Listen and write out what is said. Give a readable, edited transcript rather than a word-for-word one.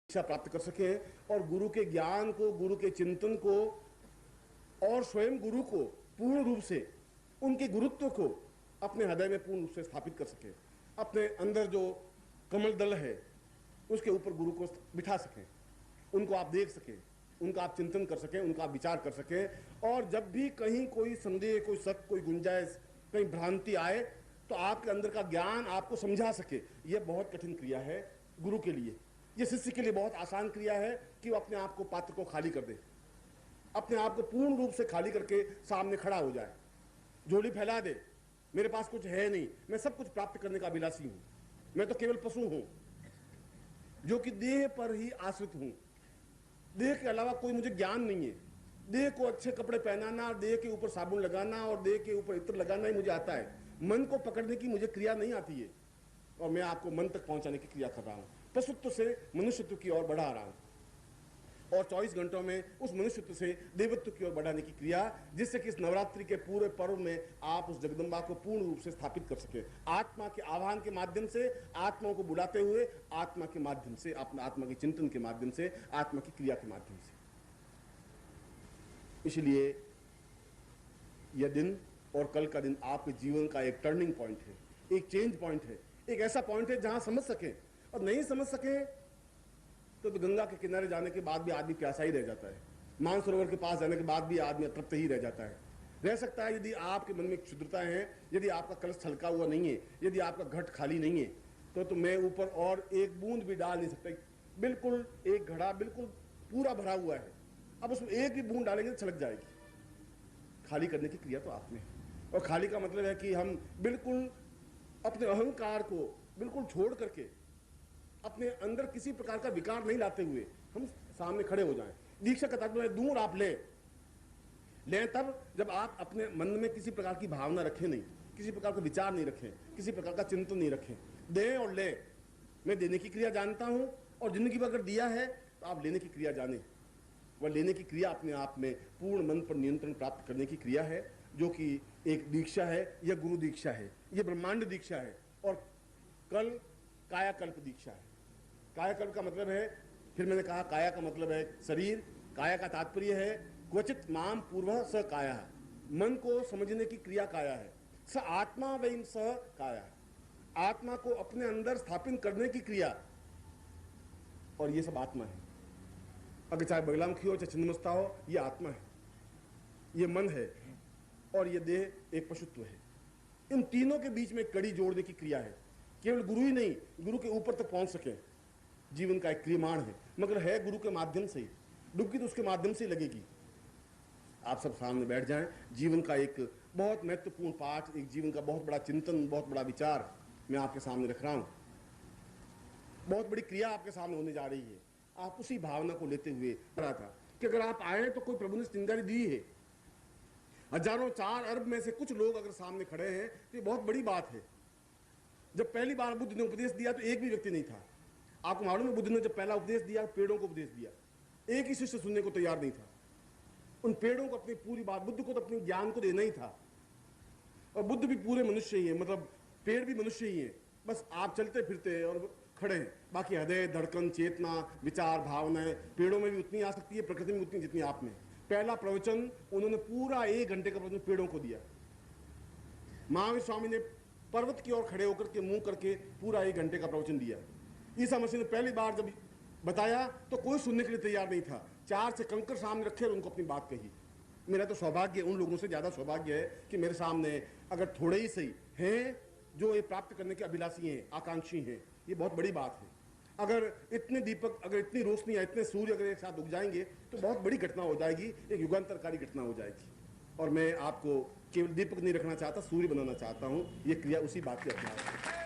शिक्षा प्राप्त कर सकें और गुरु के ज्ञान को, गुरु के चिंतन को और स्वयं गुरु को पूर्ण रूप से उनके गुरुत्व को अपने हृदय में पूर्ण रूप से स्थापित कर सकें। अपने अंदर जो कमल दल है उसके ऊपर गुरु को बिठा सकें, उनको आप देख सकें, उनका आप चिंतन कर सकें, उनका आप विचार कर सकें। और जब भी कहीं कोई संदेह, कोई शक, कोई गुंजाइश, कहीं भ्रांति आए तो आपके अंदर का ज्ञान आपको समझा सके। यह बहुत कठिन क्रिया है गुरु के लिए। यह शिष्य के लिए बहुत आसान क्रिया है कि वो अपने आप को, पात्र को खाली कर दे, अपने आप को पूर्ण रूप से खाली करके सामने खड़ा हो जाए, झोली फैला दे। मेरे पास कुछ है नहीं, मैं सब कुछ प्राप्त करने का अभिलाषी हूं, मैं तो केवल पशु हूं जो कि देह पर ही आश्रित हूं, देह के अलावा कोई मुझे ज्ञान नहीं है। देह को अच्छे कपड़े पहनाना, देह के ऊपर साबुन लगाना और देह के ऊपर इत्र लगाना ही मुझे आता है। मन को पकड़ने की मुझे क्रिया नहीं आती है और मैं आपको मन तक पहुंचाने की क्रिया कर रहा हूं। पशुत्व से मनुष्यत्व की ओर बढ़ा रहा हूं और 24 घंटों में उस मनुष्यत्व से देवत्व की ओर बढ़ाने की क्रिया, जिससे कि इस नवरात्रि के पूरे पर्व में आप उस जगदम्बा को पूर्ण रूप से स्थापित कर सके। आत्मा के आह्वान के माध्यम से, आत्माओं को बुलाते हुए, आत्मा के माध्यम से, अपने आत्मा के चिंतन के माध्यम से, आत्मा की क्रिया के माध्यम से। इसलिए यह दिन और कल का दिन आपके जीवन का एक टर्निंग पॉइंट है, एक चेंज पॉइंट है, एक ऐसा पॉइंट है जहां समझ सके। और नहीं समझ सके तो गंगा के किनारे जाने के बाद भी आदमी प्यासा ही रह जाता है, मानसरोवर के पास जाने के बाद भी आदमी अतृप्त ही रह जाता है। रह सकता है यदि आपके मन में क्षुद्रता है, यदि आपका कलश छलका हुआ नहीं है, यदि आपका घट खाली नहीं है, तो मैं ऊपर और एक बूंद भी डाल नहीं सकता। बिल्कुल एक घड़ा बिल्कुल पूरा भरा हुआ है, अब उसमें एक भी बूंद डालेंगे तो छलक जाएगी। खाली करने की क्रिया तो आप में है। और खाली का मतलब है कि हम बिल्कुल अपने अहंकार को बिल्कुल छोड़ करके, अपने अंदर किसी प्रकार का विकार नहीं लाते हुए हम सामने खड़े हो जाएं। दीक्षा का तात्पर्य दूर आप लें तब जब आप अपने मन में किसी प्रकार की भावना रखें नहीं, किसी प्रकार का विचार नहीं रखें, किसी प्रकार का चिंतन नहीं रखें। दें और लें। मैं देने की क्रिया जानता हूं और जिंदगी में अगर दिया है तो आप लेने की क्रिया जाने। वह लेने की क्रिया अपने आप में पूर्ण मन पर नियंत्रण प्राप्त करने की क्रिया है, जो कि एक दीक्षा है, यह गुरु दीक्षा है, यह ब्रह्मांड दीक्षा है। और कल कायाकल्प दीक्षा है। कायाकल्प का मतलब है, फिर मैंने कहा काया का मतलब है शरीर, काया का तात्पर्य है क्वचित माम पूर्व स काया, मन को समझने की क्रिया काया है। स आत्मा वैम स काया, आत्मा को अपने अंदर स्थापित करने की क्रिया, और ये सब आत्मा है। अगर चाहे बगलामुखी हो, चाहे छिन्नमस्ता हो, ये आत्मा है, ये मन है और ये देह एक पशुत्व है। इन तीनों के बीच में कड़ी जोड़ने की क्रिया है। केवल गुरु ही नहीं, गुरु के ऊपर तक पहुंच सके, जीवन का एक क्रियमाण है, मगर है गुरु के माध्यम से ही। डुबकी तो उसके माध्यम से लगेगी। आप सब सामने बैठ जाएं, जीवन का एक बहुत महत्वपूर्ण पाठ, एक जीवन का बहुत बड़ा चिंतन, बहुत बड़ा विचार मैं आपके सामने रख रहा हूं। बहुत बड़ी क्रिया आपके सामने होने जा रही है। आप उसी भावना को लेते हुए रहा था कि अगर आप आए तो कोई प्रभु ने चिंगारी दी है। हजारों, 4 अरब में से कुछ लोग अगर सामने खड़े हैं तो ये बहुत बड़ी बात है। जब पहली बार बुद्ध ने उपदेश दिया तो एक भी व्यक्ति नहीं था। आपको मालूम है, बुद्ध ने जब पहला उपदेश दिया, पेड़ों को उपदेश दिया, एक ही शिष्य सुनने को तैयार नहीं था। उन पेड़ों को अपनी पूरी बात, बुद्ध को तो अपने ज्ञान को देना ही था। और बुद्ध भी पूरे मनुष्य ही है, मतलब पेड़ भी मनुष्य ही है, बस आप चलते फिरते और खड़े हैं। बाकी हृदय, धड़कन, चेतना, विचार, भावनाएं पेड़ों में भी उतनी आ सकती है, प्रकृति में उतनी जितनी आप में। पहला प्रवचन उन्होंने पूरा 1 घंटे का प्रवचन पेड़ों को दिया। महावीर स्वामी ने पर्वत की ओर खड़े होकर के मुंह करके पूरा 1 घंटे का प्रवचन दिया। ईसा मसीह ने पहली बार जब बताया तो कोई सुनने के लिए तैयार नहीं था। 4 से कंकर सामने रखे और उनको अपनी बात कही। मेरा तो सौभाग्य, उन लोगों से ज्यादा सौभाग्य है कि मेरे सामने अगर थोड़े ही सही हैं जो ये प्राप्त करने के अभिलाषी हैं, आकांक्षी हैं। ये बहुत बड़ी बात है। अगर इतने दीपक, अगर इतनी रोशनी, इतने सूर्य अगर एक साथ उग जाएंगे तो बहुत बड़ी घटना हो जाएगी, एक युगांतरकारी घटना हो जाएगी। और मैं आपको केवल दीपक नहीं रखना चाहता, सूर्य बनाना चाहता हूं। ये क्रिया उसी बात के अभ्यास है।